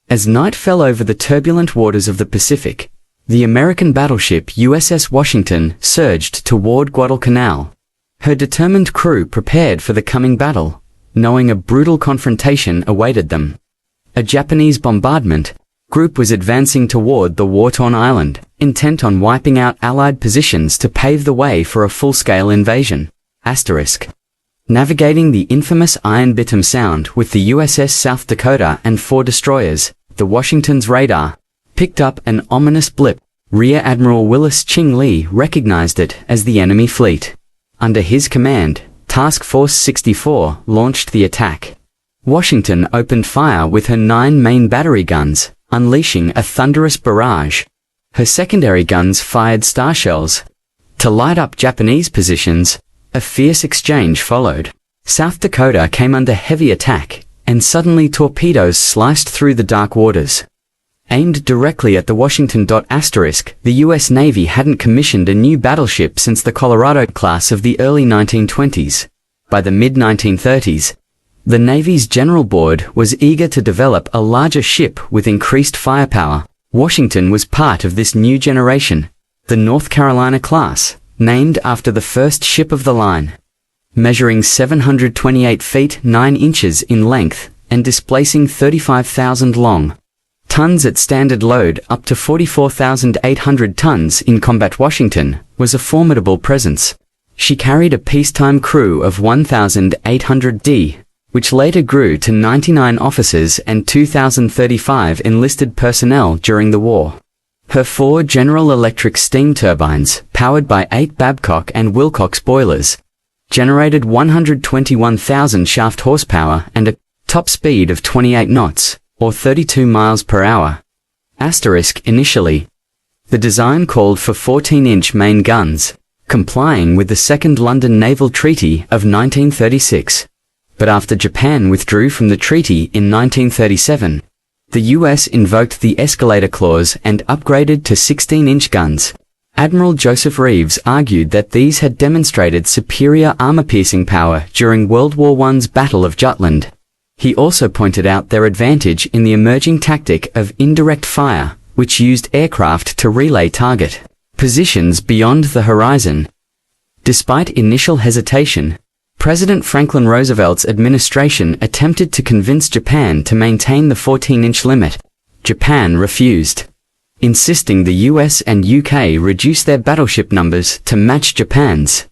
As night fell over the turbulent waters of the Pacific, the American battleship USS Washington surged toward Guadalcanal. Her determined crew prepared for the coming battle, knowing a brutal confrontation awaited them. A Japanese bombardment group was advancing toward the war-torn island, intent on wiping out Allied positions to pave the way for a full-scale invasion. Navigating the infamous Ironbottom Sound with the USS South Dakota and 4 destroyers, the Washington's radar picked up an ominous blip. Rear Admiral Willis Ching Lee recognized it as the enemy fleet. Under his command, Task Force 64 launched the attack. Washington opened fire with her 9 main battery guns, unleashing a thunderous barrage. Her secondary guns fired star shells to light up Japanese positions. A fierce exchange followed. South Dakota came under heavy attack, and suddenly torpedoes sliced through the dark waters. Aimed directly at the Washington. The U.S. Navy hadn't commissioned a new battleship since the Colorado class of the early 1920s. By the mid-1930s, the Navy's General Board was eager to develop a larger ship with increased firepower. Washington was part of this new generation, the North Carolina class, named after the first ship of the line. Measuring 728 feet 9 inches in length and displacing 35,000 long tons at standard load up to 44,800 tons in combat, Washington was a formidable presence. She carried a peacetime crew of 1,800, which later grew to 99 officers and 2,035 enlisted personnel during the war. Her 4 General Electric steam turbines, powered by 8 Babcock and Wilcox boilers, generated 121,000 shaft horsepower and a top speed of 28 knots, or 32 miles per hour. Initially, the design called for 14-inch main guns, complying with the Second London Naval Treaty of 1936. But after Japan withdrew from the treaty in 1937, the U.S. invoked the escalator clause and upgraded to 16-inch guns. Admiral Joseph Reeves argued that these had demonstrated superior armor-piercing power during World War I's Battle of Jutland. He also pointed out their advantage in the emerging tactic of indirect fire, which used aircraft to relay target positions beyond the horizon. Despite initial hesitation, President Franklin Roosevelt's administration attempted to convince Japan to maintain the 14-inch limit. Japan refused, insisting the US and UK reduce their battleship numbers to match Japan's.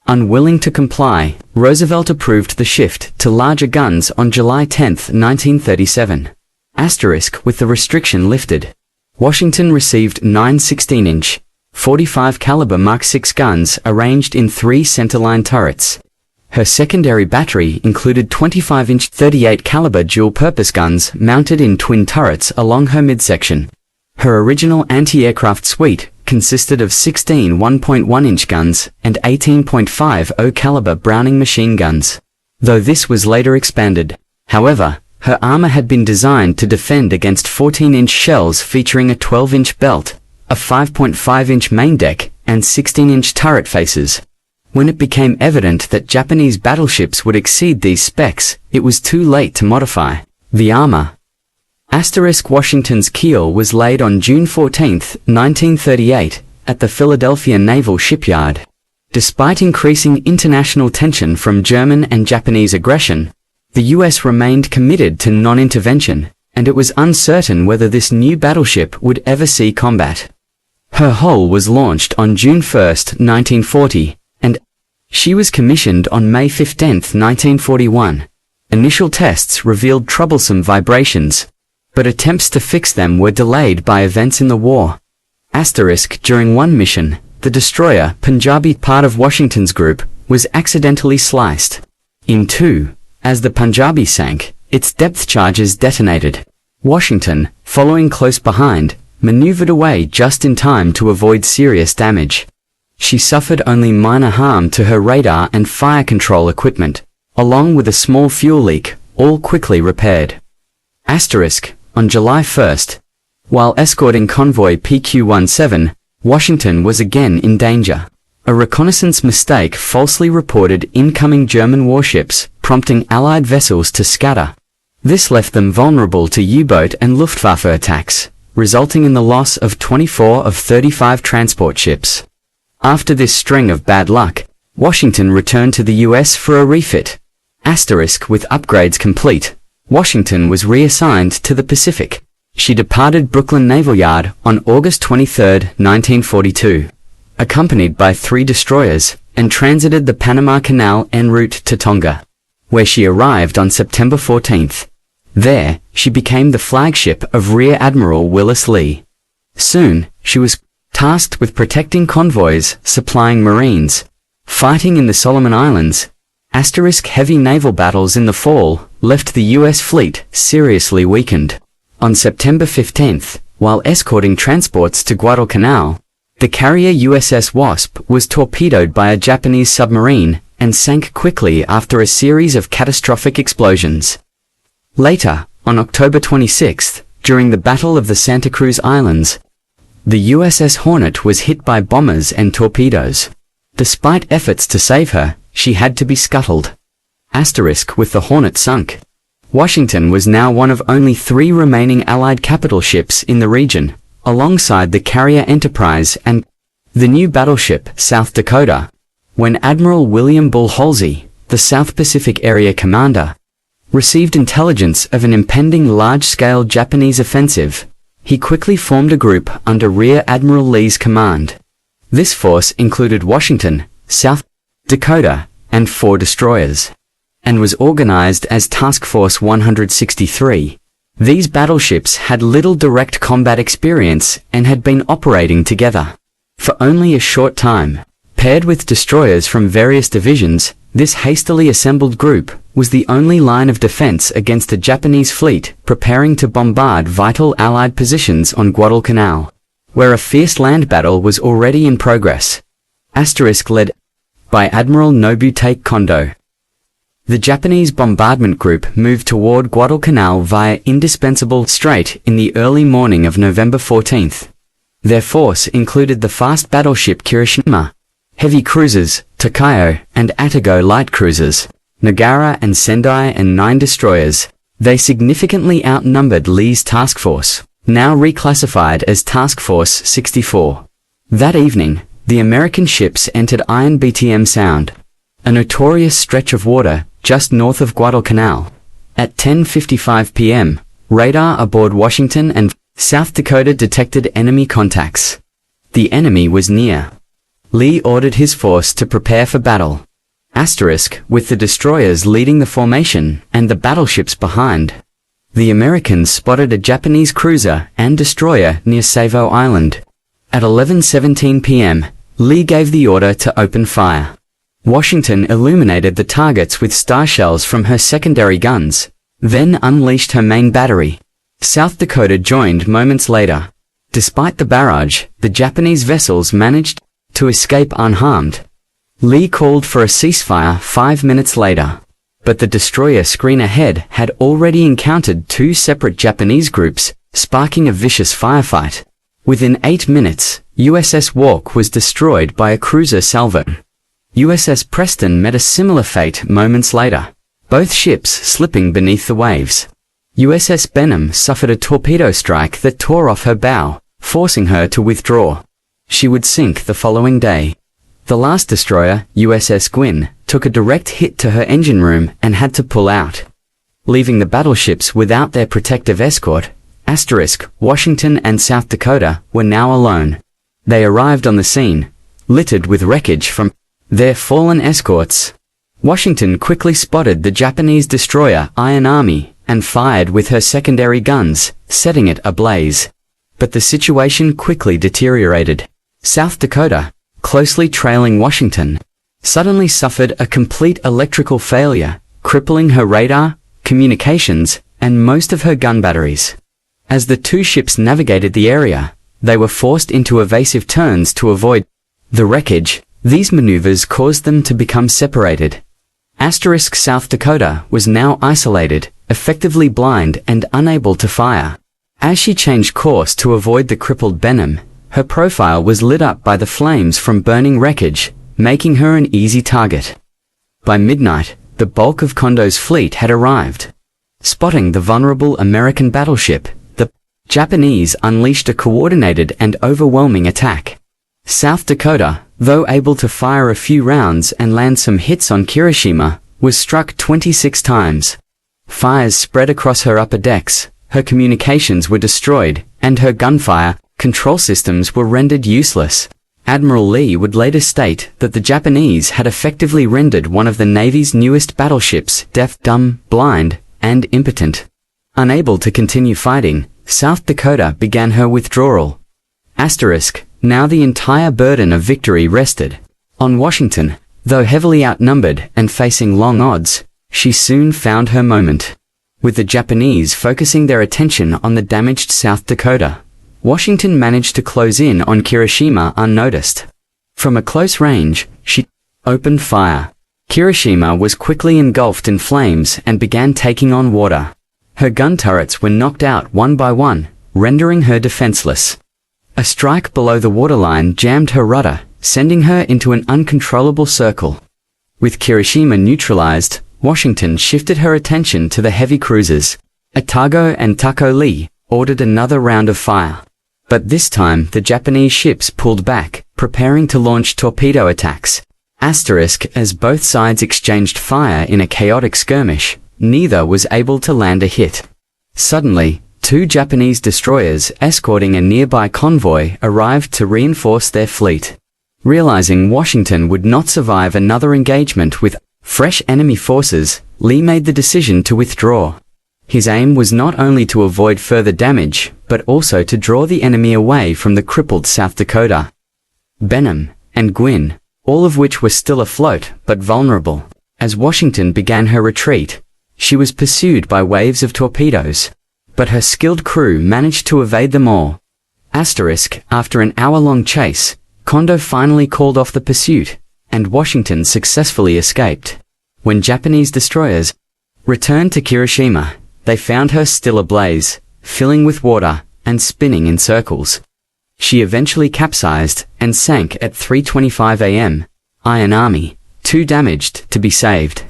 Unwilling to comply, Roosevelt approved the shift to larger guns on July 10, 1937. With the restriction lifted, Washington received 9 16-inch, 45 caliber Mark VI guns arranged in 3 centerline turrets. Her secondary battery included 25-inch 38 caliber dual-purpose guns mounted in twin turrets along her midsection. Her original anti-aircraft suite consisted of 16 1.1-inch guns and 18.50 caliber Browning machine guns, though this was later expanded. However, her armor had been designed to defend against 14-inch shells featuring a 12-inch belt, a 5.5-inch main deck, and 16-inch turret faces. When it became evident that Japanese battleships would exceed these specs, it was too late to modify the armor. Washington's keel was laid on June 14, 1938, at the Philadelphia Naval Shipyard. Despite increasing international tension from German and Japanese aggression, the US remained committed to non-intervention, and it was uncertain whether this new battleship would ever see combat. Her hull was launched on June 1, 1940, and she was commissioned on May 15, 1941. Initial tests revealed troublesome vibrations, but attempts to fix them were delayed by events in the war. During one mission, the destroyer Punjabi, part of Washington's group, was accidentally sliced in 2. As the Punjabi sank, its depth charges detonated. Washington, following close behind, maneuvered away just in time to avoid serious damage. She suffered only minor harm to her radar and fire control equipment, along with a small fuel leak, all quickly repaired. On July 1, while escorting convoy PQ-17, Washington was again in danger. A reconnaissance mistake falsely reported incoming German warships, prompting Allied vessels to scatter. This left them vulnerable to U-boat and Luftwaffe attacks, resulting in the loss of 24 of 35 transport ships. After this string of bad luck, Washington returned to the US for a refit. With upgrades complete, Washington was reassigned to the Pacific. She departed Brooklyn Naval Yard on August 23, 1942, accompanied by 3 destroyers, and transited the Panama Canal en route to Tonga, where she arrived on September 14. There, she became the flagship of Rear Admiral Willis Lee. Soon, she was tasked with protecting convoys, supplying Marines, fighting in the Solomon Islands. Heavy naval battles in the fall left the U.S. fleet seriously weakened. On September 15, while escorting transports to Guadalcanal, the carrier USS Wasp was torpedoed by a Japanese submarine and sank quickly after a series of catastrophic explosions. Later, on October 26, during the Battle of the Santa Cruz Islands, the USS Hornet was hit by bombers and torpedoes. Despite efforts to save her, she had to be scuttled. With the Hornet sunk, Washington was now one of only 3 remaining Allied capital ships in the region, alongside the carrier Enterprise and the new battleship South Dakota. When Admiral William Bull Halsey, the South Pacific Area Commander, received intelligence of an impending large-scale Japanese offensive, he quickly formed a group under Rear Admiral Lee's command. This force included Washington, South Dakota, and 4 destroyers, and was organized as Task Force 163. These battleships had little direct combat experience and had been operating together for only a short time. Paired with destroyers from various divisions, this hastily assembled group was the only line of defense against a Japanese fleet preparing to bombard vital Allied positions on Guadalcanal, where a fierce land battle was already in progress. Led by Admiral Nobutake Kondo. The Japanese bombardment group moved toward Guadalcanal via Indispensable Strait in the early morning of November 14. Their force included the fast battleship Kirishima, heavy cruisers, Takayo and Atago light cruisers, Nagara and Sendai, and 9 destroyers. They significantly outnumbered Lee's task force, now reclassified as Task Force 64. That evening, the American ships entered Ironbottom Sound, a notorious stretch of water just north of Guadalcanal. At 10:55 p.m., radar aboard Washington and South Dakota detected enemy contacts. The enemy was near. Lee ordered his force to prepare for battle. With the destroyers leading the formation and the battleships behind. The Americans spotted a Japanese cruiser and destroyer near Savo Island. At 11:17 p.m., Lee gave the order to open fire. Washington illuminated the targets with star shells from her secondary guns, then unleashed her main battery. South Dakota joined moments later. Despite the barrage, the Japanese vessels managed to escape unharmed. Lee called for a ceasefire 5 minutes later, but the destroyer screen ahead had already encountered 2 separate Japanese groups, sparking a vicious firefight. Within 8 minutes, USS Walk was destroyed by a cruiser salvo. USS Preston met a similar fate moments later, both ships slipping beneath the waves. USS Benham suffered a torpedo strike that tore off her bow, forcing her to withdraw. She would sink the following day. The last destroyer, USS Gwynn, took a direct hit to her engine room and had to pull out, leaving the battleships without their protective escort. Washington and South Dakota were now alone. They arrived on the scene, littered with wreckage from their fallen escorts. Washington quickly spotted the Japanese destroyer Iron Army and fired with her secondary guns, setting it ablaze. But the situation quickly deteriorated. South Dakota, closely trailing Washington, suddenly suffered a complete electrical failure, crippling her radar, communications, and most of her gun batteries. As the 2 ships navigated the area, they were forced into evasive turns to avoid the wreckage. These maneuvers caused them to become separated. South Dakota was now isolated, effectively blind and unable to fire. As she changed course to avoid the crippled Benham, her profile was lit up by the flames from burning wreckage, making her an easy target. By midnight, the bulk of Kondo's fleet had arrived. Spotting the vulnerable American battleship, the Japanese unleashed a coordinated and overwhelming attack. South Dakota, though able to fire a few rounds and land some hits on Kirishima, was struck 26 times. Fires spread across her upper decks, her communications were destroyed, and her gunfire control systems were rendered useless. Admiral Lee would later state that the Japanese had effectively rendered one of the Navy's newest battleships deaf, dumb, blind, and impotent. Unable to continue fighting, South Dakota began her withdrawal. Now the entire burden of victory rested on Washington. Though heavily outnumbered and facing long odds, she soon found her moment. With the Japanese focusing their attention on the damaged South Dakota, Washington managed to close in on Kirishima unnoticed. From a close range, she opened fire. Kirishima was quickly engulfed in flames and began taking on water. Her gun turrets were knocked out one by one, rendering her defenseless. A strike below the waterline jammed her rudder, sending her into an uncontrollable circle. With Kirishima neutralized, Washington shifted her attention to the heavy cruisers. Otago and Tako Lee ordered another round of fire. But this time the Japanese ships pulled back, preparing to launch torpedo attacks. As both sides exchanged fire in a chaotic skirmish, neither was able to land a hit. Suddenly, two Japanese destroyers escorting a nearby convoy arrived to reinforce their fleet. Realizing Washington would not survive another engagement with fresh enemy forces, Lee made the decision to withdraw. His aim was not only to avoid further damage, but also to draw the enemy away from the crippled South Dakota. Benham and Gwin, all of which were still afloat but vulnerable. As Washington began her retreat, she was pursued by waves of torpedoes, but her skilled crew managed to evade them all. After an hour-long chase, Kondo finally called off the pursuit, and Washington successfully escaped. When Japanese destroyers returned to Kirishima, they found her still ablaze, filling with water, and spinning in circles. She eventually capsized and sank at 3:25 a.m. Iron Army, too damaged to be saved,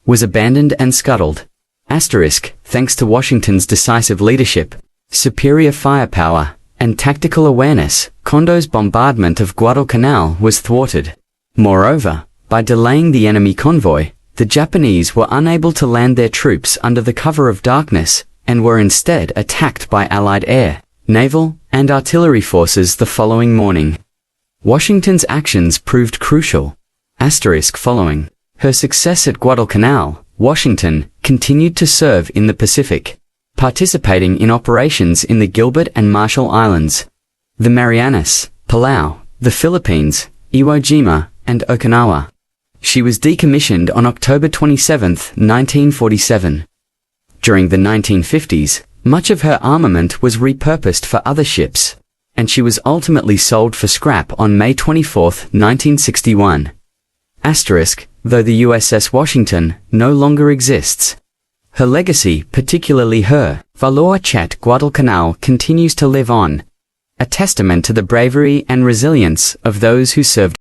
was abandoned and scuttled. Thanks to Washington's decisive leadership, superior firepower, and tactical awareness, Kondo's bombardment of Guadalcanal was thwarted. Moreover, by delaying the enemy convoy, the Japanese were unable to land their troops under the cover of darkness, and were instead attacked by Allied air, naval, and artillery forces the following morning. Washington's actions proved crucial. Following her success at Guadalcanal, Washington continued to serve in the Pacific, participating in operations in the Gilbert and Marshall Islands, the Marianas, Palau, the Philippines, Iwo Jima, and Okinawa. She was decommissioned on October 27, 1947. During the 1950s, much of her armament was repurposed for other ships, and she was ultimately sold for scrap on May 24, 1961. Though the USS Washington no longer exists, her legacy, particularly her Valor Chat Guadalcanal, continues to live on, a testament to the bravery and resilience of those who served.